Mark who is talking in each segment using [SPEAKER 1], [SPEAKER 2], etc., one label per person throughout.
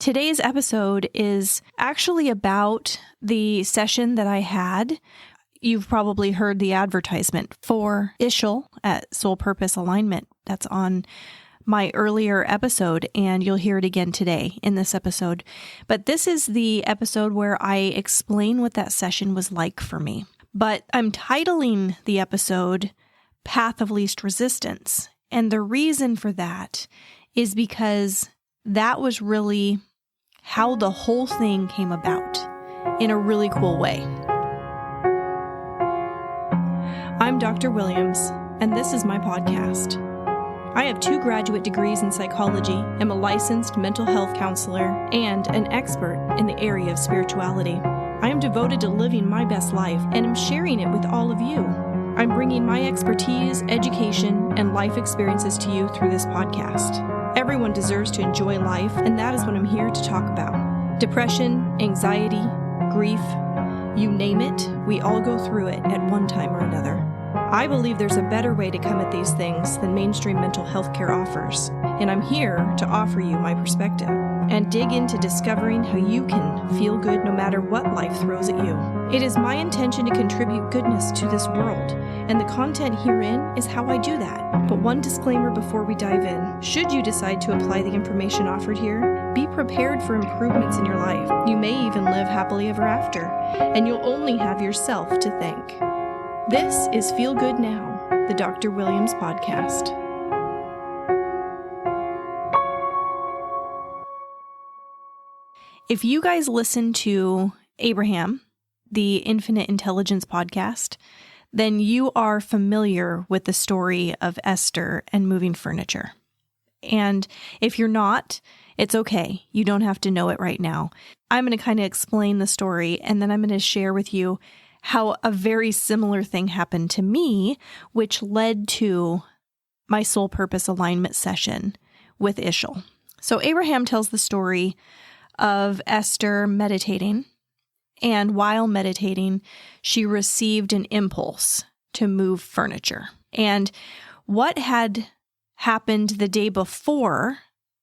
[SPEAKER 1] Today's episode is actually about the session that I had. You've probably heard the advertisement for Ishil at Soul Purpose Alignment. That's on my earlier episode, and you'll hear it again today in this episode. But this is the episode where I explain what that session was like for me. But I'm titling the episode Path of Least Resistance. And the reason for that is because that was really how the whole thing came about in a really cool way. I'm Dr. Williams, and this is my podcast. I have 2 graduate degrees in psychology, am a licensed mental health counselor, and an expert in the area of spirituality. I am devoted to living my best life and am sharing it with all of you. I'm bringing my expertise, education, and life experiences to you through this podcast. Everyone deserves to enjoy life, and that is what I'm here to talk about. Depression, anxiety, grief, you name it, we all go through it at one time or another. I believe there's a better way to come at these things than mainstream mental health care offers, and I'm here to offer you my perspective and dig into discovering how you can feel good no matter what life throws at you. It is my intention to contribute goodness to this world, and the content herein is how I do that. But one disclaimer before we dive in: should you decide to apply the information offered here, be prepared for improvements in your life. You may even live happily ever after, and you'll only have yourself to thank. This is Feel Good Now, the Dr. Williams podcast. If you guys listen to Abraham, the Infinite Intelligence podcast, then you are familiar with the story of Esther and moving furniture. And if you're not, it's okay. You don't have to know it right now. I'm going to kind of explain the story, and then I'm going to share with you how a very similar thing happened to me, which led to my soul purpose alignment session with Ishil. So Abraham tells the story of Esther meditating, and while meditating, she received an impulse to move furniture. And what had happened the day before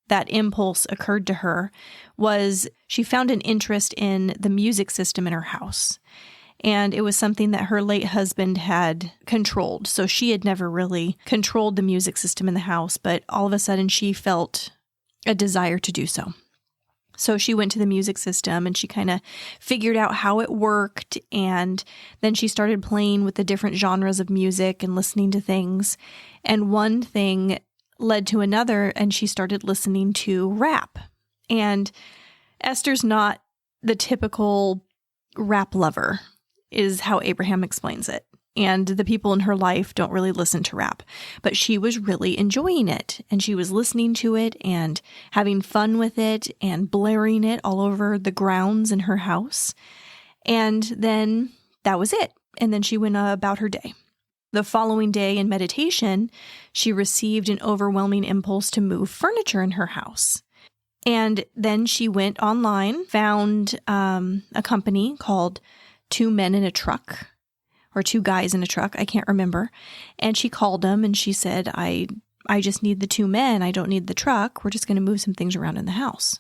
[SPEAKER 1] that impulse occurred to her was she found an interest in the music system in her house. And it was something that her late husband had controlled. So she had never really controlled the music system in the house, but all of a sudden she felt a desire to do so. So she went to the music system and she kind of figured out how it worked. And then she started playing with the different genres of music and listening to things. And one thing led to another, and she started listening to rap. And Esther's not the typical rap lover, is how Abraham explains it. And the people in her life don't really listen to rap, but she was really enjoying it. And she was listening to it and having fun with it and blaring it all over the grounds in her house. And then that was it. And then she went about her day. The following day in meditation, she received an overwhelming impulse to move furniture in her house. And then she went online, found a company called 2 Men in a Truck, or 2 Guys in a Truck, I can't remember. And she called them and she said, I just need the 2 men. I don't need the truck. We're just going to move some things around in the house.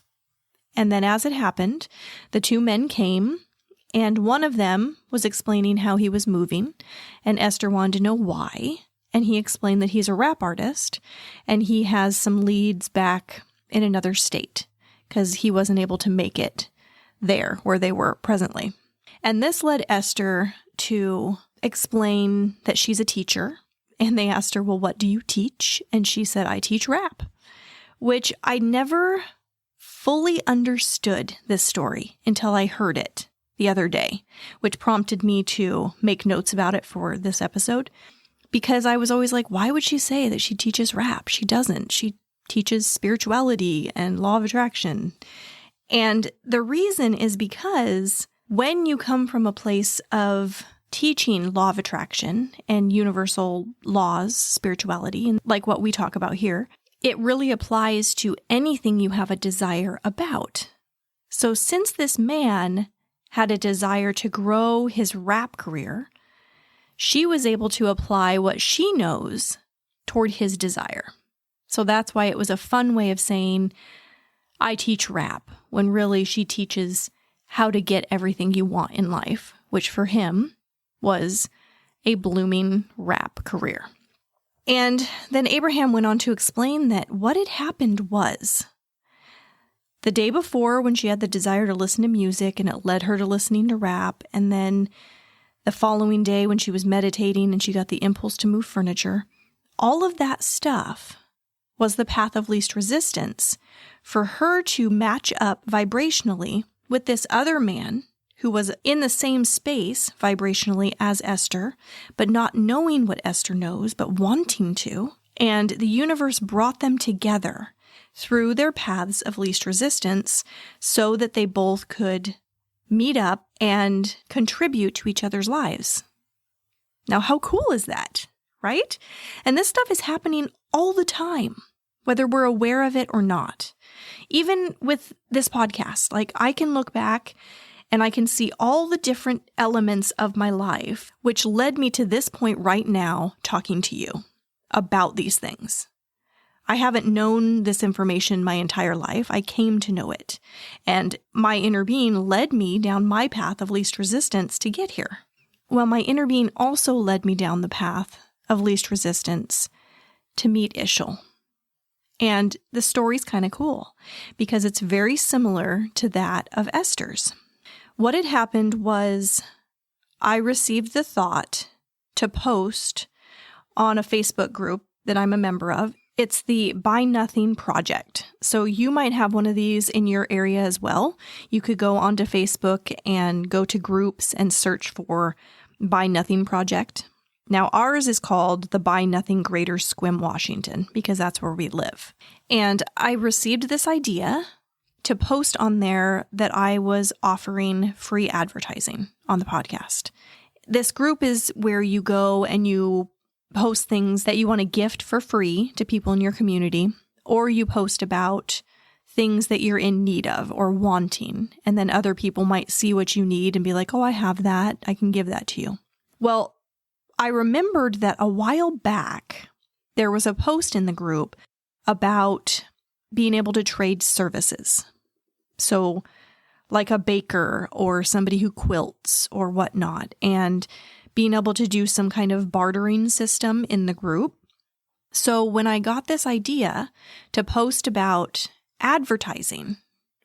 [SPEAKER 1] And then as it happened, the 2 men came, and one of them was explaining how he was moving, and Esther wanted to know why. And he explained that he's a rap artist and he has some leads back in another state because he wasn't able to make it there where they were presently. And this led Esther to explain that she's a teacher. And they asked her, well, what do you teach? And she said, I teach rap, which I never fully understood this story until I heard it the other day, which prompted me to make notes about it for this episode. Because I was always like, why would she say that she teaches rap? She doesn't. She teaches spirituality and law of attraction. And the reason is because when you come from a place of teaching law of attraction and universal laws, spirituality, and like what we talk about here, it really applies to anything you have a desire about. So since this man had a desire to grow his rap career, she was able to apply what she knows toward his desire. So that's why it was a fun way of saying, I teach rap, when really she teaches how to get everything you want in life, which for him was a blooming rap career. And then Abraham went on to explain that what had happened was the day before, when she had the desire to listen to music and it led her to listening to rap, and then the following day when she was meditating and she got the impulse to move furniture, all of that stuff was the path of least resistance for her to match up vibrationally with this other man who was in the same space vibrationally as Esther, but not knowing what Esther knows, but wanting to. And the universe brought them together through their paths of least resistance so that they both could meet up and contribute to each other's lives. Now, how cool is that, right? And this stuff is happening all the time, whether we're aware of it or not. Even with this podcast, like I can look back and I can see all the different elements of my life, which led me to this point right now talking to you about these things. I haven't known this information my entire life. I came to know it. And my inner being led me down my path of least resistance to get here. Well, my inner being also led me down the path of least resistance to meet Ishil. And the story's kind of cool because it's very similar to that of Esther's. What had happened was I received the thought to post on a Facebook group that I'm a member of. It's the Buy Nothing Project. So you might have one of these in your area as well. You could go onto Facebook and go to groups and search for Buy Nothing Project. Now ours is called the Buy Nothing Greater Sequim, Washington, because that's where we live. And I received this idea to post on there that I was offering free advertising on the podcast. This group is where you go and you post things that you want to gift for free to people in your community, or you post about things that you're in need of or wanting, and then other people might see what you need and be like, oh, I have that. I can give that to you. Well, I remembered that a while back, there was a post in the group about being able to trade services. So like a baker or somebody who quilts or whatnot, and being able to do some kind of bartering system in the group. So when I got this idea to post about advertising,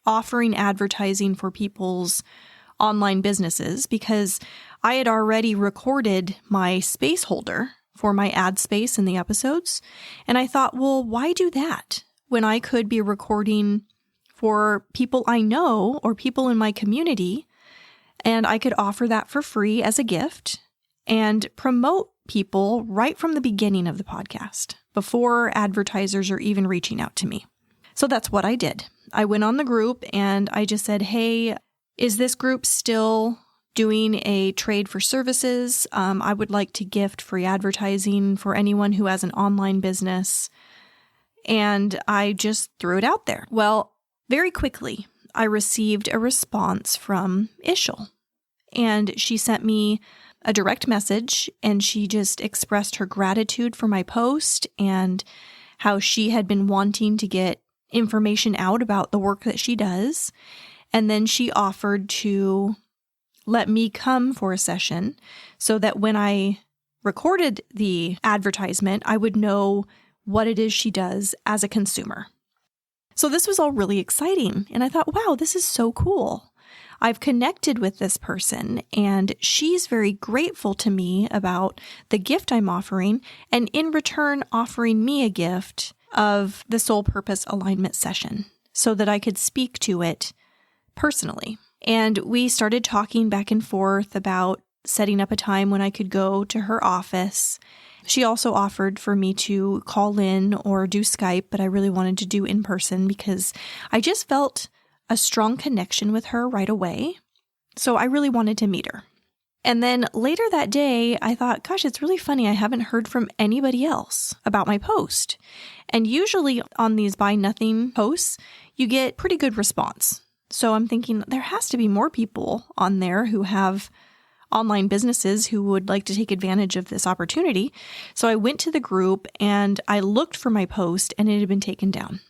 [SPEAKER 1] offering advertising for people's online businesses, because I had already recorded my space holder for my ad space in the episodes, and I thought, well, why do that when I could be recording for people I know or people in my community, and I could offer that for free as a gift and promote people right from the beginning of the podcast before advertisers are even reaching out to me. So that's what I did. I went on the group and I just said, hey, is this group still doing a trade for services? I would like to gift free advertising for anyone who has an online business. And I just threw it out there. Well, very quickly, I received a response from Ishil, and she sent me a direct message, and she just expressed her gratitude for my post and how she had been wanting to get information out about the work that she does. And then she offered to let me come for a session so that when I recorded the advertisement, I would know what it is she does as a consumer. So this was all really exciting. And I thought, wow, this is so cool. I've connected with this person and she's very grateful to me about the gift I'm offering, and in return offering me a gift of the soul purpose alignment session so that I could speak to it personally. And we started talking back and forth about setting up a time when I could go to her office. She also offered for me to call in or do Skype, but I really wanted to do in person because I just felt a strong connection with her right away. So I really wanted to meet her. And then later that day, I thought, gosh, it's really funny. I haven't heard from anybody else about my post. And usually on these Buy Nothing posts, you get pretty good response. So I'm thinking there has to be more people on there who have online businesses who would like to take advantage of this opportunity. So I went to the group and I looked for my post and it had been taken down.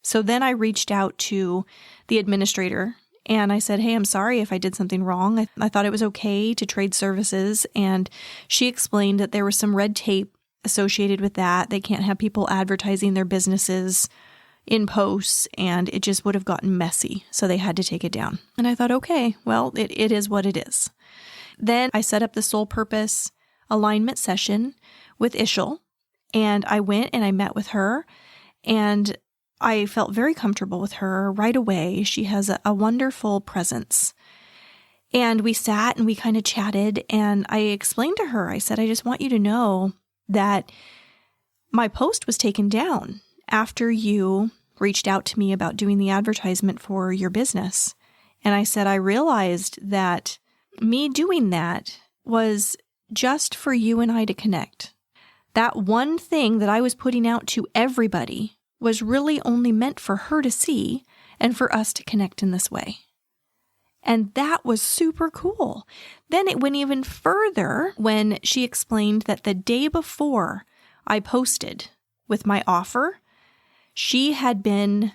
[SPEAKER 1] So then I reached out to the administrator and I said, hey, I'm sorry if I did something wrong. I thought it was okay to trade services. And she explained that there was some red tape associated with that. They can't have people advertising their businesses in posts, and it just would have gotten messy. So they had to take it down. And I thought, okay, well, it is what it is. Then I set up the soul purpose alignment session with Ishil, and I went and I met with her, and I felt very comfortable with her right away. She has a wonderful presence. And we sat and we kind of chatted, and I explained to her, I said, I just want you to know that my post was taken down after you reached out to me about doing the advertisement for your business. And I said, I realized that me doing that was just for you and I to connect. That one thing that I was putting out to everybody was really only meant for her to see and for us to connect in this way. And that was super cool. Then it went even further when she explained that the day before I posted with my offer, she had been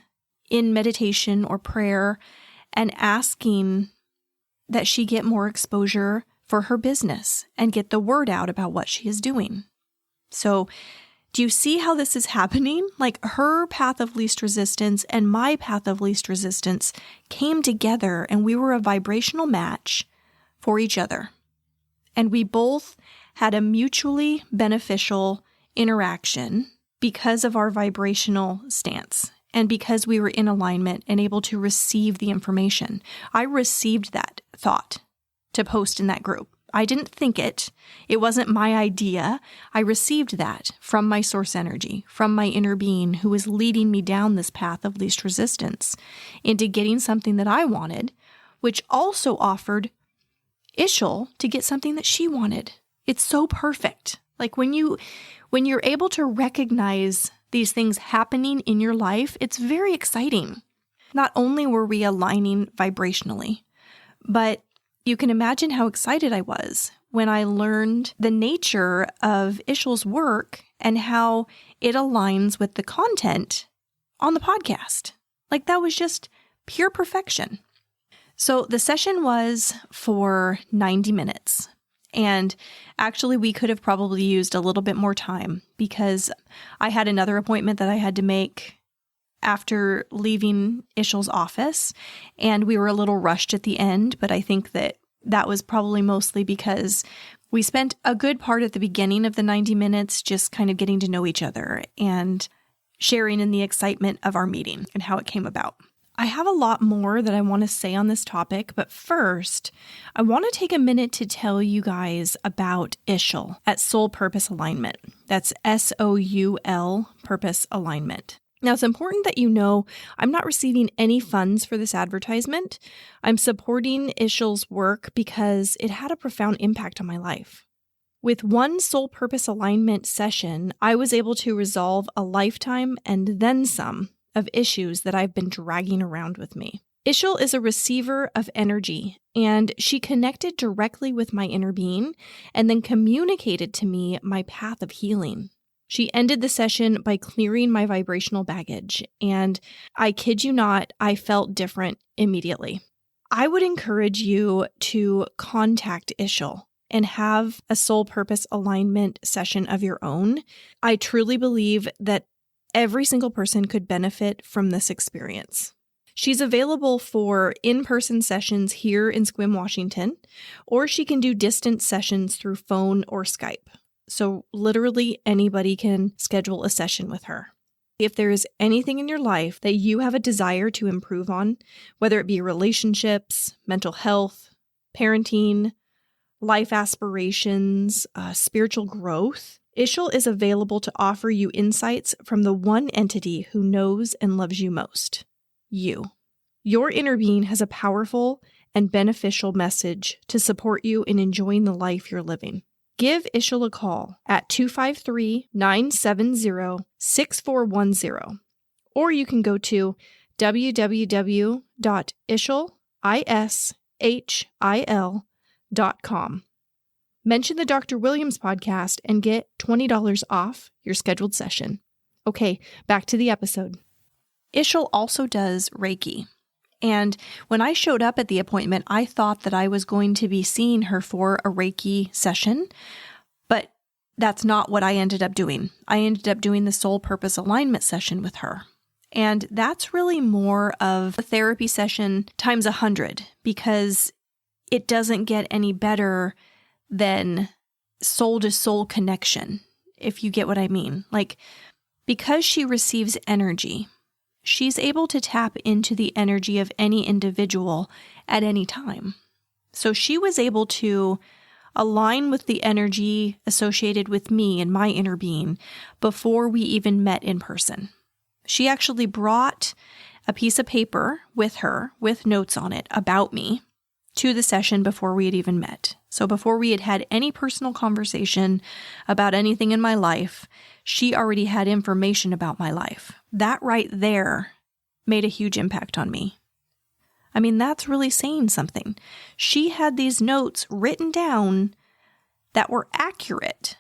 [SPEAKER 1] in meditation or prayer and asking that she get more exposure for her business and get the word out about what she is doing. So do you see how this is happening? Like her path of least resistance and my path of least resistance came together, and we were a vibrational match for each other. And we both had a mutually beneficial interaction because of our vibrational stance and because we were in alignment and able to receive the information. I received that thought to post in that group. I didn't think it. It wasn't my idea. I received that from my source energy, from my inner being who was leading me down this path of least resistance into getting something that I wanted, which also offered Ishil to get something that she wanted. It's so perfect. Like when you're able to recognize these things happening in your life, it's very exciting. Not only were we aligning vibrationally, but you can imagine how excited I was when I learned the nature of Ishil's work and how it aligns with the content on the podcast. Like that was just pure perfection. So the session was for 90 minutes. And actually, we could have probably used a little bit more time because I had another appointment that I had to make after leaving Ishil's office, and we were a little rushed at the end, but I think that was probably mostly because we spent a good part at the beginning of the 90 minutes just kind of getting to know each other and sharing in the excitement of our meeting and how it came about. I have a lot more that I want to say on this topic, but first, I want to take a minute to tell you guys about Ishil at Soul Purpose Alignment. That's SOUL Purpose Alignment. Now, it's important that you know I'm not receiving any funds for this advertisement. I'm supporting Ishil's work because it had a profound impact on my life. With one Soul Purpose Alignment session, I was able to resolve a lifetime and then some of issues that I've been dragging around with me. Ishil is a receiver of energy, and she connected directly with my inner being and then communicated to me my path of healing. She ended the session by clearing my vibrational baggage, and I kid you not, I felt different immediately. I would encourage you to contact Ishil and have a soul purpose alignment session of your own. I truly believe that every single person could benefit from this experience. She's available for in-person sessions here in Sequim, Washington, or she can do distance sessions through phone or Skype. So literally anybody can schedule a session with her. If there is anything in your life that you have a desire to improve on, whether it be relationships, mental health, parenting, life aspirations, spiritual growth, Ishil is available to offer you insights from the one entity who knows and loves you most, you. Your inner being has a powerful and beneficial message to support you in enjoying the life you're living. Give Ishil a call at 253-970-6410, or you can go to www.ishil.com. Mention the Dr. Williams podcast and get $20 off your scheduled session. Okay, back to the episode. Ishil also does Reiki. And when I showed up at the appointment, I thought that I was going to be seeing her for a Reiki session, but that's not what I ended up doing. I ended up doing the soul purpose alignment session with her. And that's really more of a therapy session times 100, because it doesn't get any better than soul-to-soul connection, if you get what I mean. Like, because she receives energy, she's able to tap into the energy of any individual at any time. So she was able to align with the energy associated with me and my inner being before we even met in person. She actually brought a piece of paper with her with notes on it about me to the session before we had even met. So before we had had any personal conversation about anything in my life, she already had information about my life. That right there made a huge impact on me. I mean, that's really saying something. She had these notes written down that were accurate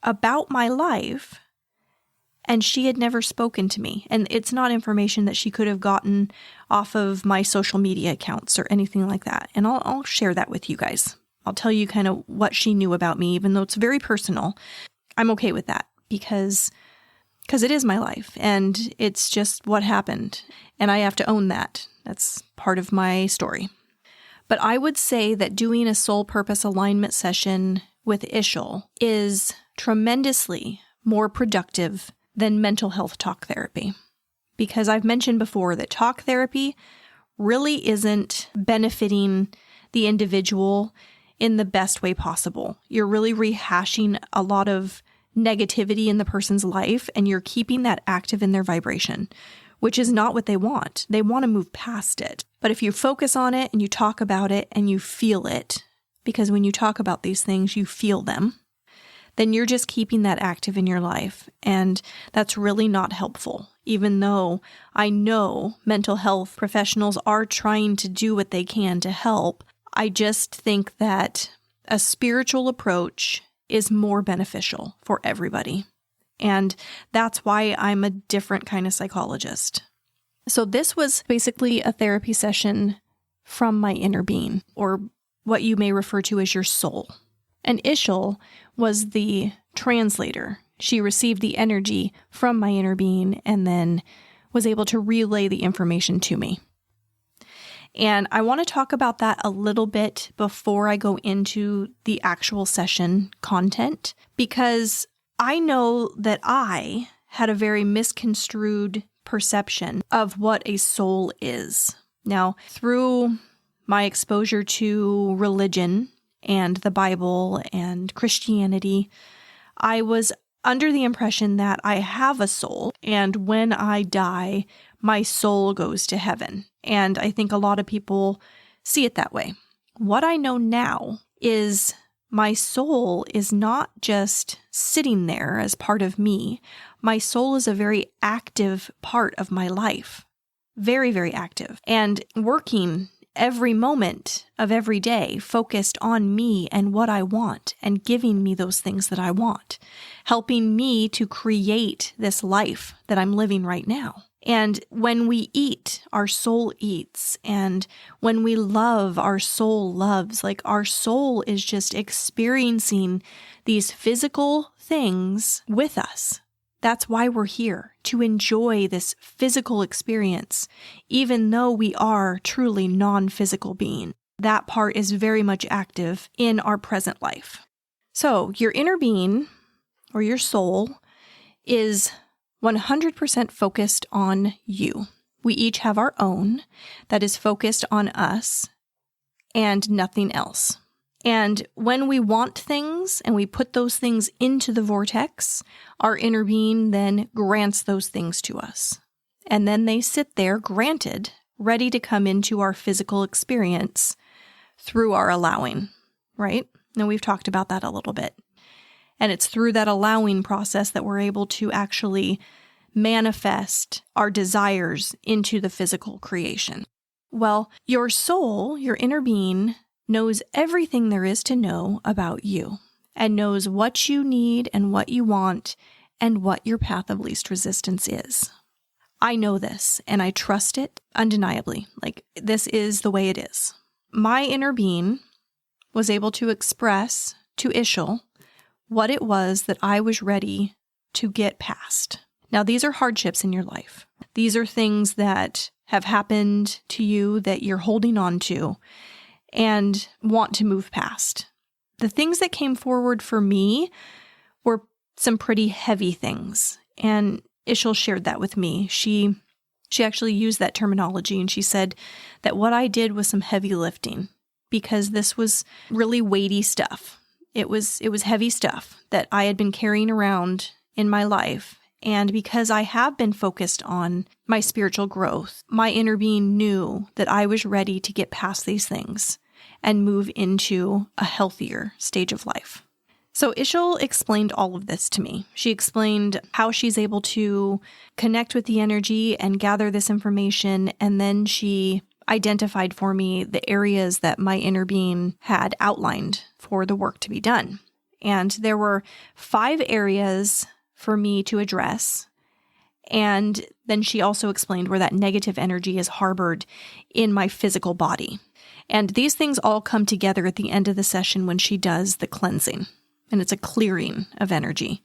[SPEAKER 1] about my life, and she had never spoken to me. And it's not information that she could have gotten off of my social media accounts or anything like that. And I'll share that with you guys. I'll tell you kind of what she knew about me, even though it's very personal. I'm okay with that because it is my life and it's just what happened. And I have to own that. That's part of my story. But I would say that doing a soul purpose alignment session with Ishil is tremendously more productive than mental health talk therapy. Because I've mentioned before that talk therapy really isn't benefiting the individual in the best way possible. You're really rehashing a lot of negativity in the person's life, and you're keeping that active in their vibration, which is not what they want. They want to move past it. But if you focus on it and you talk about it and you feel it, because when you talk about these things, you feel them, then you're just keeping that active in your life. And that's really not helpful. Even though I know mental health professionals are trying to do what they can to help, I just think that a spiritual approach is more beneficial for everybody. And that's why I'm a different kind of psychologist. So this was basically a therapy session from my inner being, or what you may refer to as your soul. And Ishil was the translator. She received the energy from my inner being and then was able to relay the information to me. And I want to talk about that a little bit before I go into the actual session content, because I know that I had a very misconstrued perception of what a soul is. Now, through my exposure to religion and the Bible and Christianity, I was under the impression that I have a soul, and when I die, my soul goes to heaven. And I think a lot of people see it that way. What I know now is my soul is not just sitting there as part of me. My soul is a very active part of my life. Very, very active. And working every moment of every day focused on me and what I want and giving me those things that I want, helping me to create this life that I'm living right now. And when we eat, our soul eats. And when we love, our soul loves. Like, our soul is just experiencing these physical things with us. That's why we're here, to enjoy this physical experience, even though we are truly non-physical being. That part is very much active in our present life. So your inner being, or your soul, is 100% focused on you. We each have our own that is focused on us and nothing else. And when we want things and we put those things into the vortex, our inner being then grants those things to us. And then they sit there granted, ready to come into our physical experience through our allowing, right? Now, we've talked about that a little bit. And it's through that allowing process that we're able to actually manifest our desires into the physical creation. Well, your soul, your inner being, knows everything there is to know about you and knows what you need and what you want and what your path of least resistance is. I know this and I trust it undeniably. Like, this is the way it is. My inner being was able to express to Ishil what it was that I was ready to get past. Now, these are hardships in your life. These are things that have happened to you that you're holding on to and want to move past. The things that came forward for me were some pretty heavy things. And Ishil shared that with me. She actually used that terminology, and she said that what I did was some heavy lifting because this was really weighty stuff. It was heavy stuff that I had been carrying around in my life. And because I have been focused on my spiritual growth, my inner being knew that I was ready to get past these things and move into a healthier stage of life. So Ishil explained all of this to me. She explained how she's able to connect with the energy and gather this information, and then she identified for me the areas that my inner being had outlined for the work to be done. And there were 5 areas for me to address. And then she also explained where that negative energy is harbored in my physical body. And these things all come together at the end of the session when she does the cleansing. And it's a clearing of energy.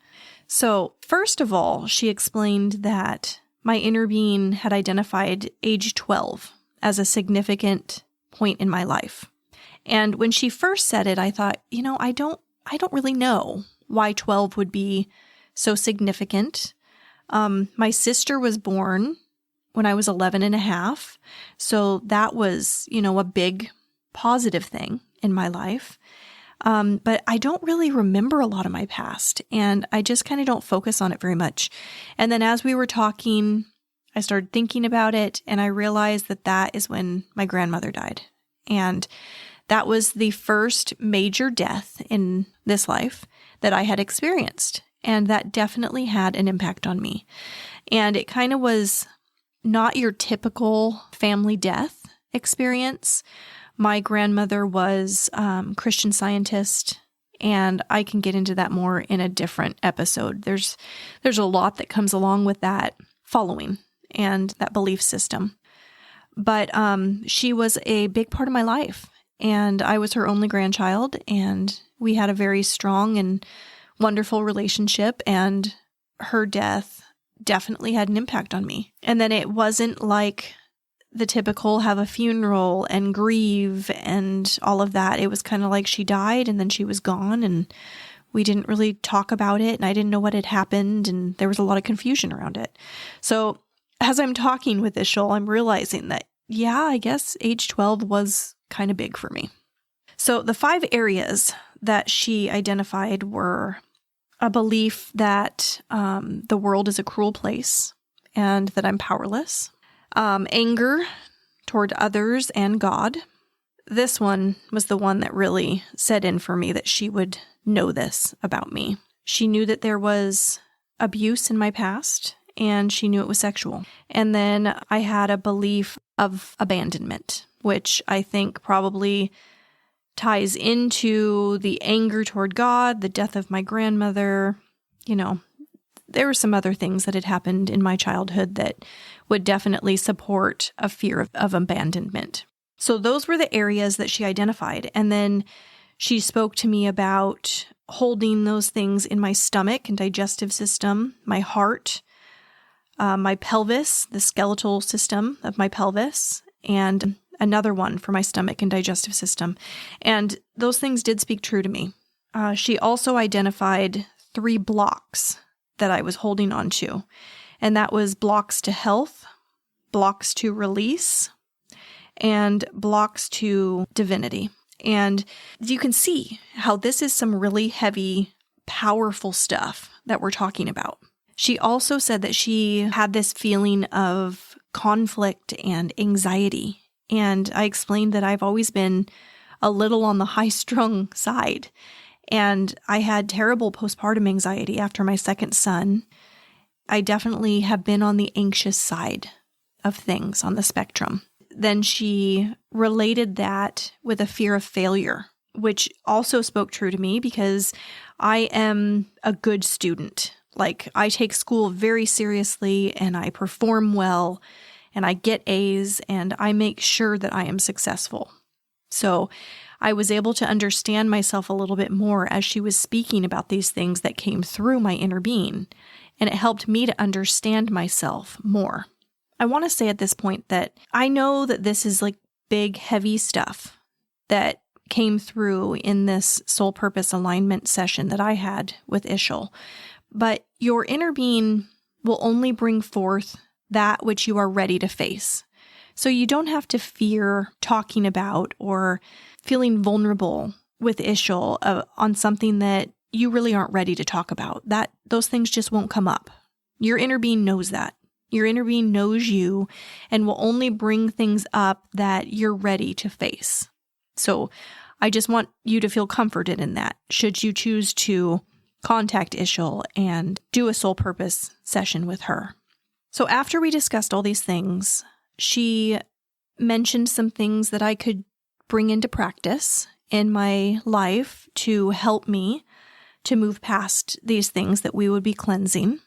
[SPEAKER 1] So first of all, she explained that my inner being had identified age 12 as a significant point in my life. And when she first said it, I thought, I don't really know why 12 would be so significant. My sister was born when I was 11 and a half. So that was, a big positive thing in my life. But I don't really remember a lot of my past, and I just kind of don't focus on it very much. And then as we were talking, I started thinking about it, and I realized that that is when my grandmother died. And that was the first major death in this life that I had experienced. And that definitely had an impact on me. And it kind of was not your typical family death experience. My grandmother was Christian Scientist, and I can get into that more in a different episode. There's a lot that comes along with that following and that belief system. But she was a big part of my life, and I was her only grandchild, and we had a very strong and wonderful relationship, and her death definitely had an impact on me. And then it wasn't like the typical have a funeral and grieve and all of that. It was kind of like she died and then she was gone, and we didn't really talk about it, and I didn't know what had happened, and there was a lot of confusion around it. So as I'm talking with Ishil, I'm realizing that, I guess age 12 was kind of big for me. So the 5 areas that she identified were a belief that the world is a cruel place and that I'm powerless, anger toward others and God. This one was the one that really set in for me, that she would know this about me. She knew that there was abuse in my past, and she knew it was sexual. And then I had a belief of abandonment, which I think probably ties into the anger toward God, the death of my grandmother. There were some other things that had happened in my childhood that would definitely support a fear of abandonment. So those were the areas that she identified. And then she spoke to me about holding those things in my stomach and digestive system, my heart, my pelvis, the skeletal system of my pelvis, and another one for my stomach and digestive system. And those things did speak true to me. She also identified 3 blocks that I was holding on to. And that was blocks to health, blocks to release, and blocks to divinity. And you can see how this is some really heavy, powerful stuff that we're talking about. She also said that she had this feeling of conflict and anxiety. And I explained that I've always been a little on the high-strung side. And I had terrible postpartum anxiety after my second son. I definitely have been on the anxious side of things on the spectrum. Then she related that with a fear of failure, which also spoke true to me because I am a good student. Like, I take school very seriously and I perform well and I get A's and I make sure that I am successful. So I was able to understand myself a little bit more as she was speaking about these things that came through my inner being, and it helped me to understand myself more. I want to say at this point that I know that this is like big, heavy stuff that came through in this soul purpose alignment session that I had with Ishil, but your inner being will only bring forth that which you are ready to face. So you don't have to fear talking about or feeling vulnerable with Ishil on something that you really aren't ready to talk about. Those things just won't come up. Your inner being knows that. Your inner being knows you and will only bring things up that you're ready to face. So I just want you to feel comforted in that, should you choose to contact Ishil and do a soul purpose session with her. So after we discussed all these things, she mentioned some things that I could bring into practice in my life to help me to move past these things that we would be cleansing.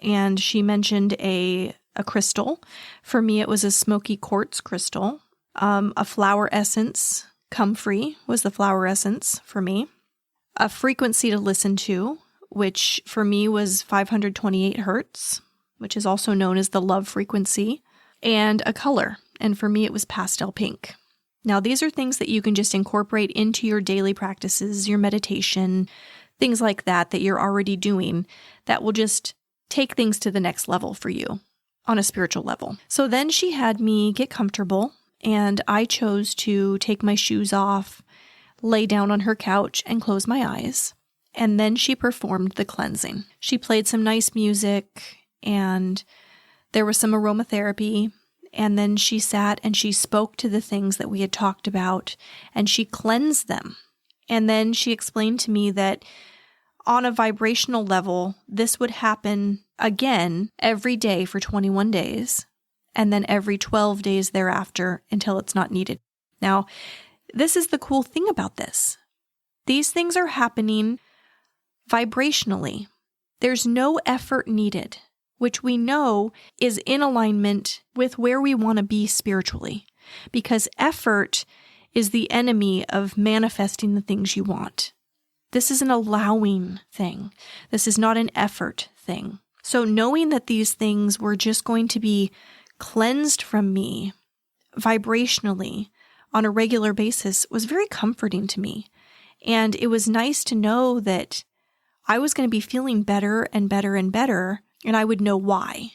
[SPEAKER 1] And she mentioned a crystal. For me, it was a smoky quartz crystal. A flower essence, comfrey was the flower essence for me. A frequency to listen to, which for me was 528 hertz, which is also known as the love frequency, and a color. And for me, it was pastel pink. Now, these are things that you can just incorporate into your daily practices, your meditation, things like that you're already doing that will just take things to the next level for you on a spiritual level. So then she had me get comfortable, and I chose to take my shoes off, lay down on her couch, and close my eyes. And then she performed the cleansing. She played some nice music, and there was some aromatherapy. And then she sat and she spoke to the things that we had talked about, and she cleansed them. And then she explained to me that on a vibrational level, this would happen again every day for 21 days, and then every 12 days thereafter until it's not needed. Now, this is the cool thing about this. These things are happening vibrationally. There's no effort needed, which we know is in alignment with where we want to be spiritually, because effort is the enemy of manifesting the things you want. This is an allowing thing. This is not an effort thing. So knowing that these things were just going to be cleansed from me vibrationally on a regular basis was very comforting to me. And it was nice to know that I was going to be feeling better and better and better, and I would know why.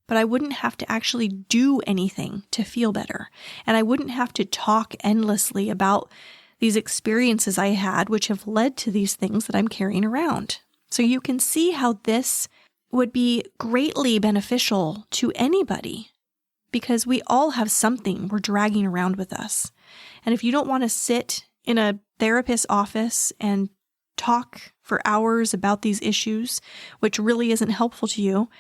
[SPEAKER 1] But I wouldn't have to actually do anything to feel better. And I wouldn't have to talk endlessly about these experiences I had, which have led to these things that I'm carrying around. So you can see how this would be greatly beneficial to anybody, because we all have something we're dragging around with us. And if you don't want to sit in a therapist's office and talk for hours about these issues, which really isn't helpful to you,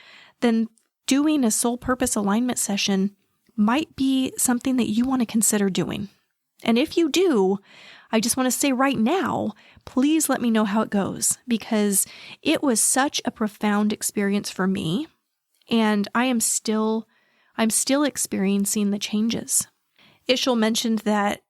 [SPEAKER 1] then doing a soul purpose alignment session might be something that you want to consider doing. And if you do, I just want to say right now, please let me know how it goes, because it was such a profound experience for me, and I'm still experiencing the changes. Ishil mentioned that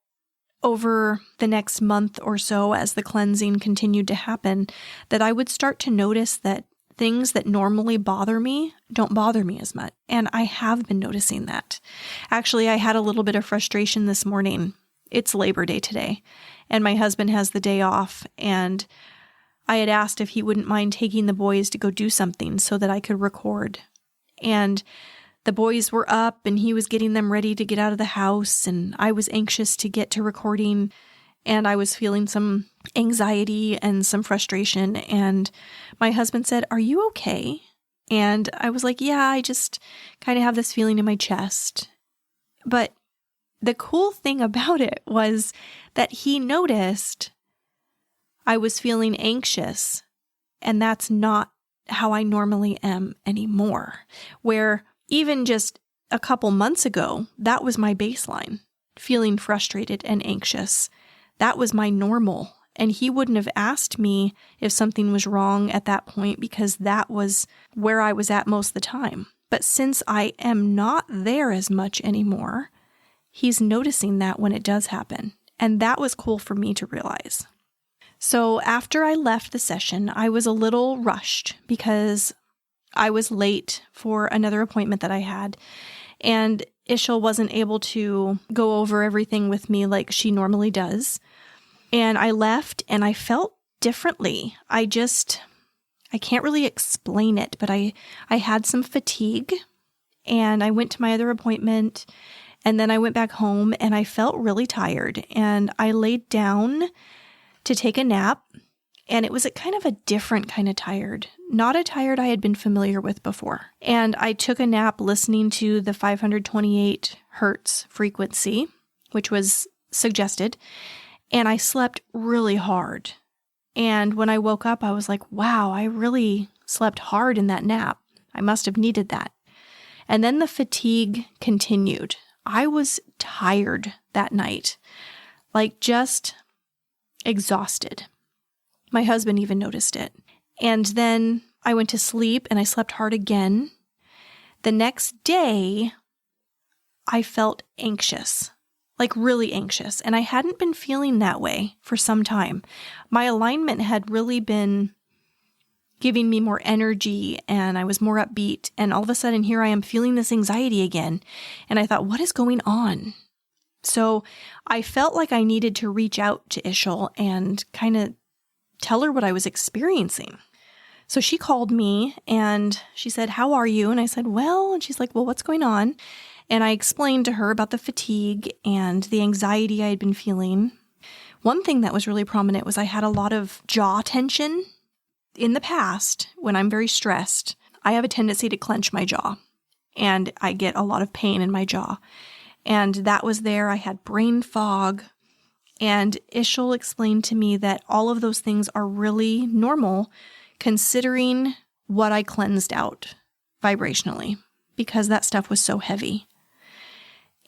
[SPEAKER 1] over the next month or so, as the cleansing continued to happen, that I would start to notice that things that normally bother me don't bother me as much. And I have been noticing that. Actually, I had a little bit of frustration this morning. It's Labor Day today, and my husband has the day off, and I had asked if he wouldn't mind taking the boys to go do something so that I could record. And the boys were up, and he was getting them ready to get out of the house, and I was anxious to get to recording, and I was feeling some anxiety and some frustration, and my husband said, "Are you okay?" And I was like, "Yeah, I just kind of have this feeling in my chest." But the cool thing about it was that he noticed I was feeling anxious, and that's not how I normally am anymore. Where even just a couple months ago, that was my baseline, feeling frustrated and anxious. That was my normal And he wouldn't have asked me if something was wrong at that point because that was where I was at most of the time. But since I am not there as much anymore, he's noticing that when it does happen. And that was cool for me to realize. So after I left the session, I was a little rushed because I was late for another appointment that I had. And Ishil wasn't able to go over everything with me like she normally does. And I left and I felt differently. I can't really explain it, but I had some fatigue and I went to my other appointment and then I went back home and I felt really tired and I laid down to take a nap and it was a kind of a different kind of tired, not a tired I had been familiar with before. And I took a nap listening to the 528 hertz frequency, which was suggested. And I slept really hard. And when I woke up, I was like, wow, I really slept hard in that nap. I must have needed that. And then the fatigue continued. I was tired that night, like just exhausted. My husband even noticed it. And then I went to sleep and I slept hard again. The next day, I felt anxious. Like really anxious. And I hadn't been feeling that way for some time. My alignment had really been giving me more energy and I was more upbeat. And all of a sudden here I am feeling this anxiety again. And I thought, what is going on? So I felt like I needed to reach out to Ishil and kind of tell her what I was experiencing. So she called me and she said, how are you? And I said, well, and she's like, well, what's going on? And I explained to her about the fatigue and the anxiety I had been feeling. One thing that was really prominent was I had a lot of jaw tension. In the past, when I'm very stressed, I have a tendency to clench my jaw and I get a lot of pain in my jaw. And that was there. I had brain fog. And Ishil explained to me that all of those things are really normal considering what I cleansed out vibrationally because that stuff was so heavy.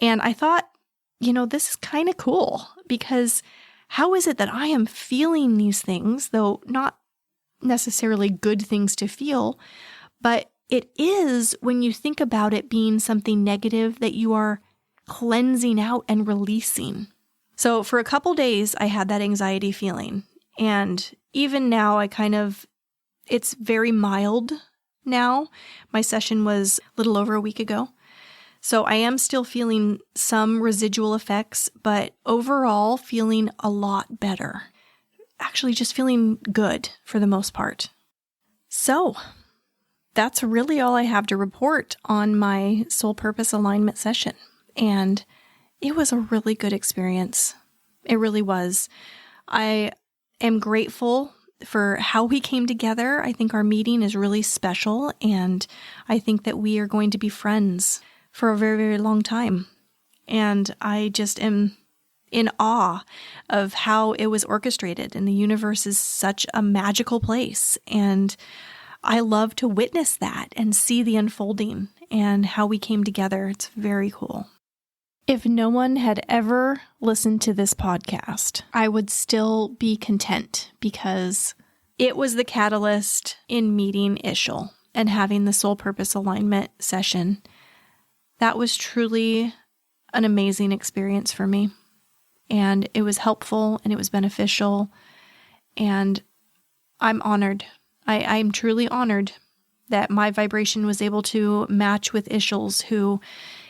[SPEAKER 1] And I thought, this is kind of cool because how is it that I am feeling these things, though not necessarily good things to feel, but it is when you think about it being something negative that you are cleansing out and releasing. So for a couple days, I had that anxiety feeling. And even now, it's very mild now. My session was a little over a week ago. So I am still feeling some residual effects, but overall feeling a lot better. Actually just feeling good for the most part. So that's really all I have to report on my soul purpose alignment session. And it was a really good experience. It really was. I am grateful for how we came together. I think our meeting is really special, and I think that we are going to be friends for a very, very long time. And I just am in awe of how it was orchestrated, and the universe is such a magical place. And I love to witness that and see the unfolding and how we came together. It's very cool. If no one had ever listened to this podcast, I would still be content because it was the catalyst in meeting Ishil and having the soul purpose alignment session. That was truly an amazing experience for me. And it was helpful and it was beneficial. And I'm honored. I'm truly honored that my vibration was able to match with Ishil's, who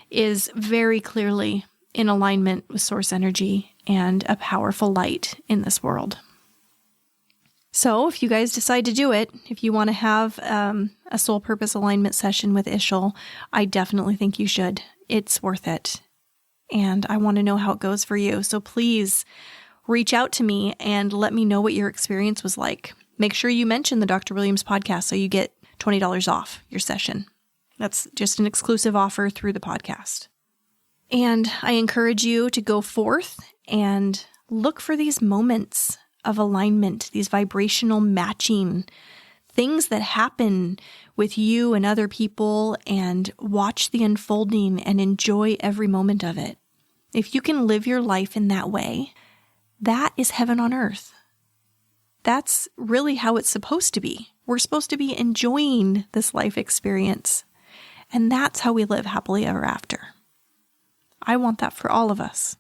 [SPEAKER 1] is very clearly in alignment with source energy and a powerful light in this world. So if you guys decide to do it, if you want to have a soul purpose alignment session with Ishil, I definitely think you should. It's worth it. And I want to know how it goes for you. So please reach out to me and let me know what your experience was like. Make sure you mention the Dr. Williams podcast so you get $20 off your session. That's just an exclusive offer through the podcast. And I encourage you to go forth and look for these moments of alignment, these vibrational matching things that happen with you and other people, and watch the unfolding and enjoy every moment of it. If you can live your life in that way, that is heaven on earth. That's really how it's supposed to be. We're supposed to be enjoying this life experience. And that's how we live happily ever after. I want that for all of us.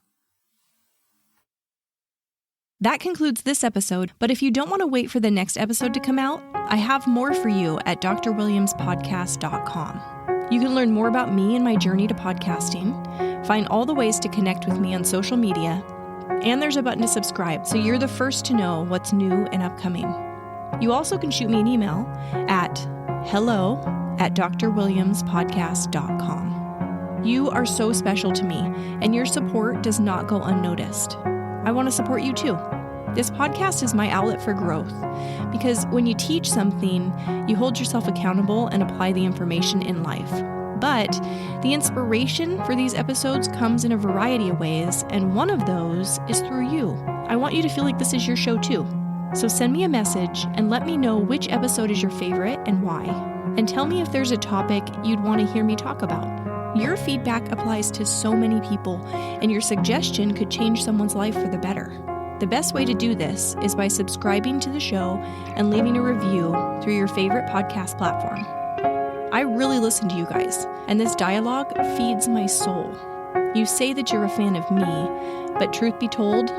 [SPEAKER 1] That concludes this episode, but if you don't want to wait for the next episode to come out, I have more for you at drwilliamspodcast.com. You can learn more about me and my journey to podcasting, find all the ways to connect with me on social media, and there's a button to subscribe so you're the first to know what's new and upcoming. You also can shoot me an email at hello@drwilliamspodcast.com. You are so special to me, and your support does not go unnoticed. I want to support you too. This podcast is my outlet for growth because when you teach something, you hold yourself accountable and apply the information in life. But the inspiration for these episodes comes in a variety of ways, and one of those is through you. I want you to feel like this is your show too. So send me a message and let me know which episode is your favorite and why. And tell me if there's a topic you'd want to hear me talk about. Your feedback applies to so many people, and your suggestion could change someone's life for the better. The best way to do this is by subscribing to the show and leaving a review through your favorite podcast platform. I really listen to you guys, and this dialogue feeds my soul. You say that you're a fan of me, but truth be told,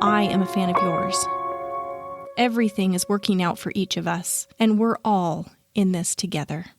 [SPEAKER 1] I am a fan of yours. Everything is working out for each of us, and we're all in this together.